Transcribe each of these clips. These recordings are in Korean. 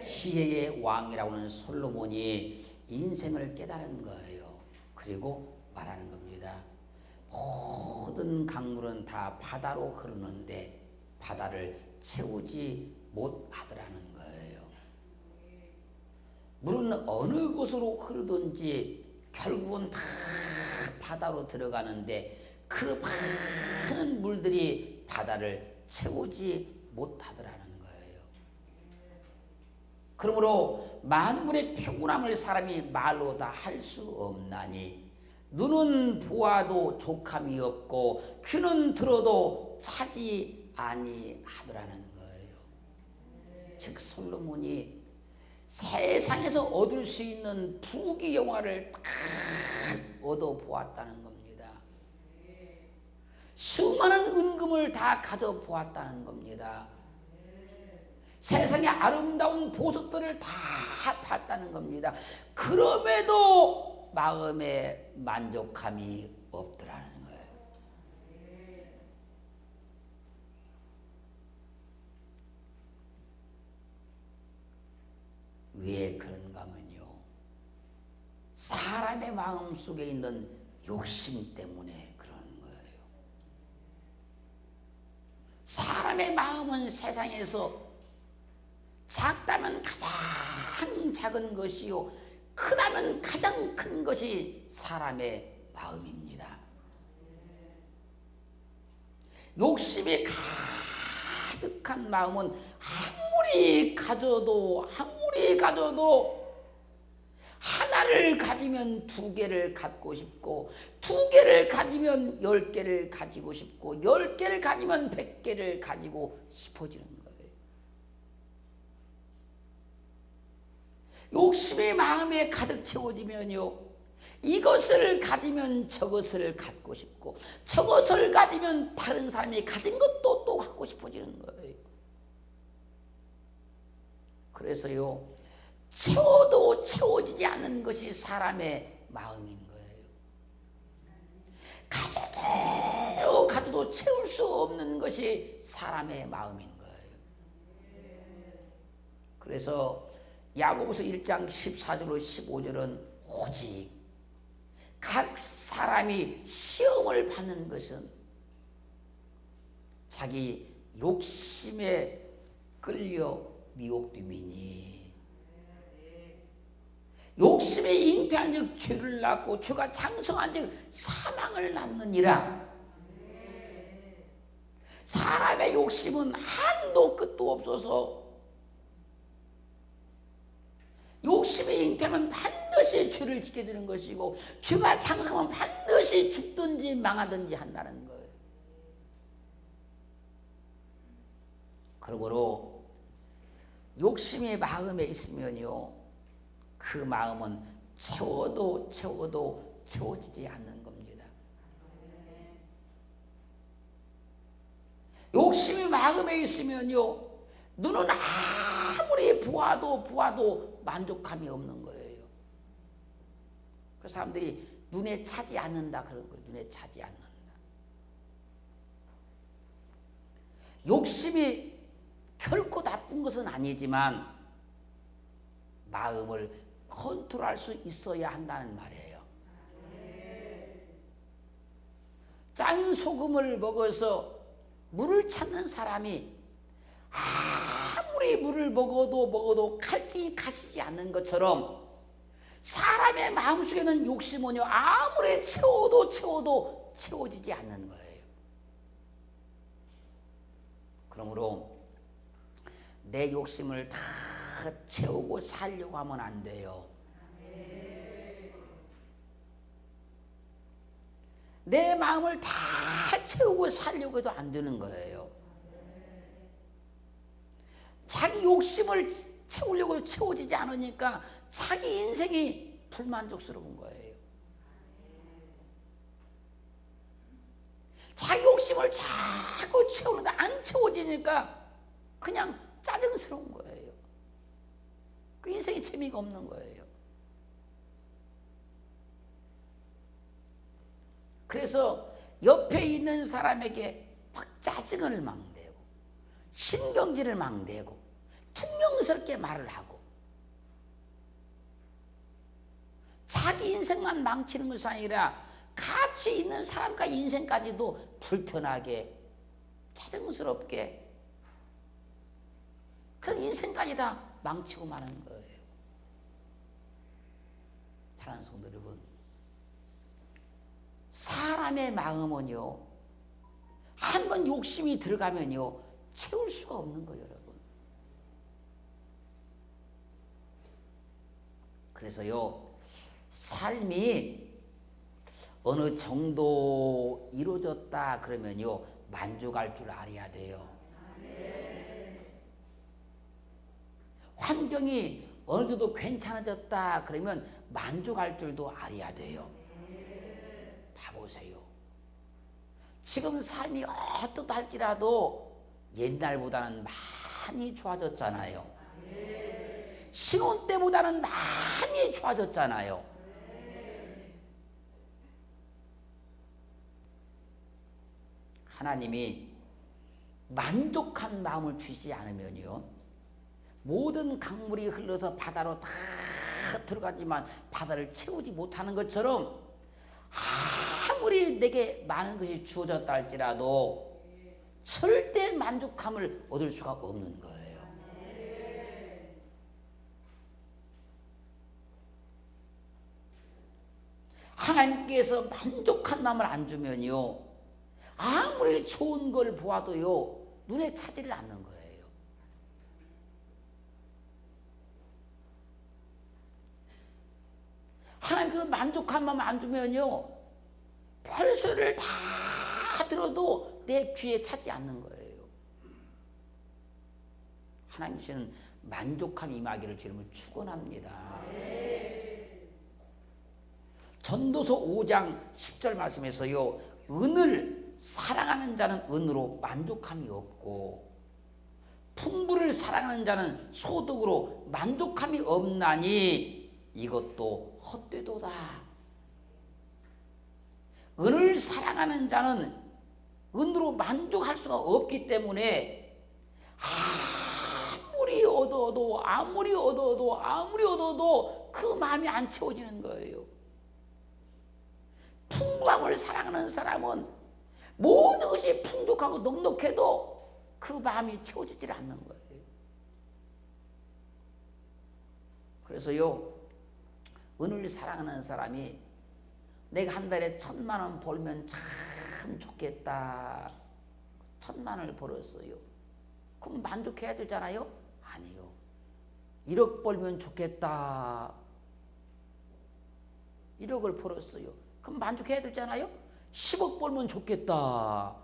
지혜의 왕이라고 하는 솔로몬이 인생을 깨달은 거예요. 그리고 말하는 겁니다. 모든 강물은 다 바다로 흐르는데 바다를 채우지 못하더라는 거예요. 물은 어느 곳으로 흐르든지 결국은 다 바다로 들어가는데 그 많은 물들이 바다를 채우지 못하더라는 거예요. 그러므로 만물의 평온함을 사람이 말로 다 할 수 없나니 눈은 보아도 족함이 없고 귀는 들어도 차지 아니하더라는 거예요. 즉 솔로몬이 세상에서 얻을 수 있는 부귀영화를 다 얻어보았다는 겁니다. 수많은 은금을 다 가져보았다는 겁니다. 세상의 아름다운 보석들을 다 봤다는 겁니다. 그럼에도 마음에 만족함이 없더라는 거예요. 왜 그런가 하면요, 사람의 마음 속에 있는 욕심 때문에 그런 거예요. 사람의 마음은 세상에서 작다면 가장 작은 것이요 크다면 가장 큰 것이 사람의 마음입니다. 욕심이 가득한 마음은 아무리 가져도 하나를 가지면 두 개를 갖고 싶고, 두 개를 가지면 10개를 가지고 싶고, 10개를 가지면 100개를 가지고 싶어지는 거예요. 욕심이 마음에 가득 채워지면요, 이것을 가지면 저것을 갖고 싶고, 저것을 가지면 다른 사람이 가진 것도 또 갖고 싶어지는 거예요. 그래서요, 채워도 채워지지 않는 것이 사람의 마음인 거예요. 가져도 채울 수 없는 것이 사람의 마음인 거예요. 그래서 야고보서 1장 14절로 15절은 오직 각 사람이 시험을 받는 것은 자기 욕심에 끌려 미혹됨이니, 욕심이 잉태한 즉 죄를 낳고 죄가 장성한 즉 사망을 낳느니라. 사람의 욕심은 한도 끝도 없어서 욕심이 잉태하면 반드시 죄를 짓게 되는 것이고, 죄가 장성하면 반드시 죽든지 망하든지 한다는 거예요. 그러므로 욕심이 마음에 있으면요, 그 마음은 채워도 채워지지 않는 겁니다. 욕심이 마음에 있으면요, 눈은 아무리 보아도 만족함이 없는 거예요. 그 사람들이 눈에 차지 않는다 그런 거예요. 눈에 차지 않는다. 욕심이 결코 나쁜 것은 아니지만 마음을 컨트롤할 수 있어야 한다는 말이에요. 짠 소금을 먹어서 물을 찾는 사람이 아무리 물을 먹어도 칼집이 가시지 않는 것처럼, 사람의 마음속에는 욕심은요, 아무리 채워도 채워지지 않는 거예요. 그러므로 내 욕심을 다 채우고 살려고 하면 안 돼요. 내 마음을 다 채우고 살려고 해도 안 되는 거예요. 자기 욕심을 채우려고 채워지지 않으니까 자기 인생이 불만족스러운 거예요. 자기 욕심을 자꾸 채우는데 안 채워지니까 그냥 짜증스러운 거예요. 그 인생에 재미가 없는 거예요. 그래서 옆에 있는 사람에게 막 짜증을 막 내고 신경질을 막 내고 퉁명스럽게 말을 하고 자기 인생만 망치는 것이 아니라 같이 있는 사람과 인생까지도 불편하게 짜증스럽게 그 인생까지 다 망치고 마는 거예요. 사랑하는 성도 여러분, 사람의 마음은요, 한번 욕심이 들어가면요 채울 수가 없는 거예요, 여러분. 그래서요, 삶이 어느 정도 이루어졌다 그러면요 만족할 줄 알아야 돼요. 환경이 어느 정도 괜찮아졌다 그러면 만족할 줄도 알아야 돼요. 봐보세요. 지금 삶이 어떻다 할지라도 옛날보다는 많이 좋아졌잖아요. 신혼 때보다는 많이 좋아졌잖아요. 하나님이 만족한 마음을 주시지 않으면요, 모든 강물이 흘러서 바다로 다 들어가지만 바다를 채우지 못하는 것처럼 아무리 내게 많은 것이 주어졌다 할지라도 절대 만족함을 얻을 수가 없는 거예요. 하나님께서 만족한 마음을 안 주면요, 아무리 좋은 걸 보아도요 눈에 차지를 않는 거예요. 하나님께서 만족한 마음 안 주면요 별소리를 다 들어도 내 귀에 차지 않는 거예요. 하나님 주시는 만족함 임하기를 주님을 축원합니다. 전도서 5장 10절 말씀에서요, 은을 사랑하는 자는 은으로 만족함이 없고 풍부를 사랑하는 자는 소득으로 만족함이 없나니 이것도 헛되도다. 은을 사랑하는 자는 은으로 만족할 수가 없기 때문에 아무리 얻어도 그 마음이 안 채워지는 거예요. 풍부함을 사랑하는 사람은 모든 것이 풍족하고 넉넉해도 그 마음이 채워지질 않는 거예요. 그래서요, 은을 사랑하는 사람이 내가 한 달에 1,000만 원 벌면 참 좋겠다. 1,000만 원을 벌었어요. 그럼 만족해야 되잖아요? 아니요. 1억 벌면 좋겠다. 1억을 벌었어요. 그럼 만족해야 되잖아요? 10억 벌면 좋겠다.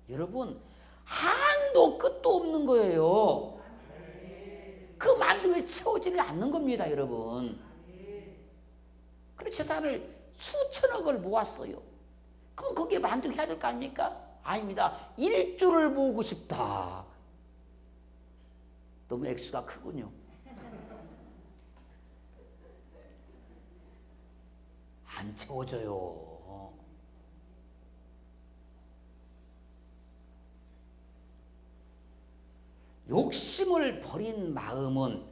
여러분, 한도 끝도 없는 거예요. 그 만족이 채워지지 않는 겁니다, 여러분. 그래서 재산을 수천억을 모았어요. 그럼 거기에 만족해야 될 거 아닙니까? 아닙니다. 1조를 모으고 싶다. 너무 액수가 크군요. 안 채워져요. 욕심을 버린 마음은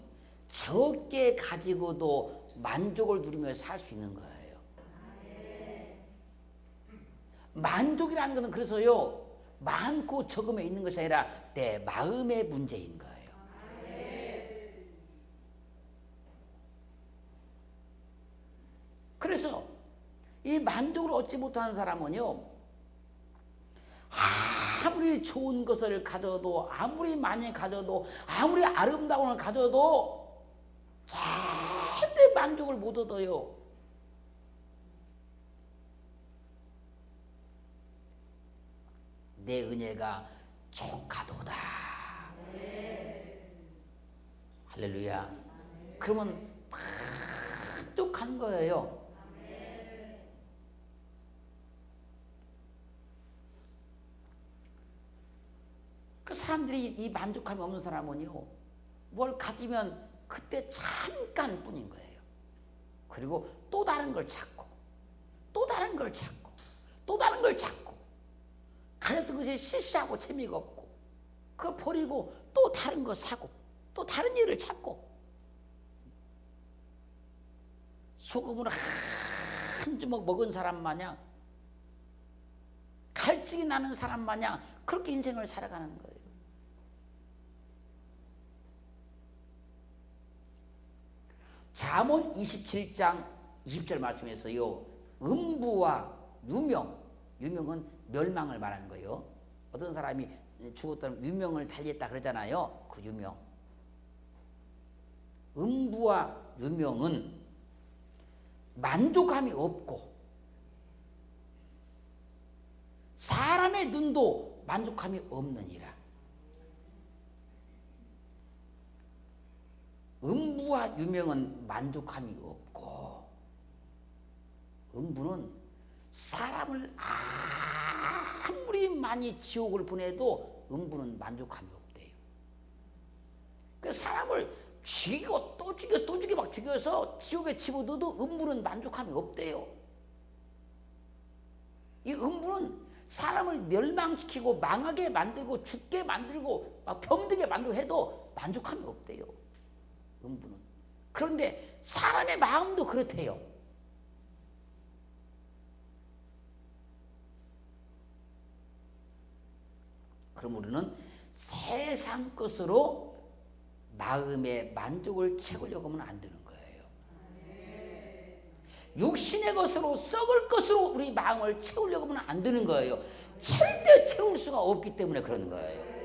적게 가지고도 만족을 누리며 살 수 있는 거예요. 만족이라는 것은 그래서요, 많고 적음에 있는 것이 아니라 내 마음의 문제인 거예요. 그래서 이 만족을 얻지 못하는 사람은요, 아무리 좋은 것을 가져도, 아무리 많이 가져도, 아무리 아름다운 걸 가져도 절대 만족을 못 얻어요. 내 은혜가 족하도다. 할렐루야. 그러면 만족한 거예요. 그 사람들이 이 만족함이 없는 사람은요, 뭘 가지면 그때 잠깐뿐인 거예요. 그리고 또 다른 걸 찾고, 또 다른 걸 찾고, 또 다른 걸 찾고, 가졌던 것이 시시하고 재미가 없고, 그걸 버리고 또 다른 거 사고, 또 다른 일을 찾고, 소금을 한 주먹 먹은 사람 마냥, 갈증이 나는 사람 마냥 그렇게 인생을 살아가는 거예요. 잠언 27장 20절 말씀에서요, 음부와 유명은 멸망을 말하는 거예요. 어떤 사람이 죽었다면 유명을 달리했다 그러잖아요. 그 유명. 음부와 유명은 만족함이 없고 사람의 눈도 만족함이 없느니라. 음부와 유명은 만족함이 없고, 음부는 사람을 아무리 많이 지옥을 보내도 음부는 만족함이 없대요. 그래서 사람을 죽이고 또 죽여 또 죽여 막 죽여서 지옥에 집어넣어도 음부는 만족함이 없대요. 이 음부는 사람을 멸망시키고 망하게 만들고 죽게 만들고 막 병들게 만들고 해도 만족함이 없대요. 음부는. 그런데 사람의 마음도 그렇대요. 그럼 우리는 세상 것으로 마음의 만족을 채우려고 하면 안 되는 거예요. 육신의 것으로, 썩을 것으로 우리 마음을 채우려고 하면 안 되는 거예요. 절대 채울 수가 없기 때문에 그러는 거예요.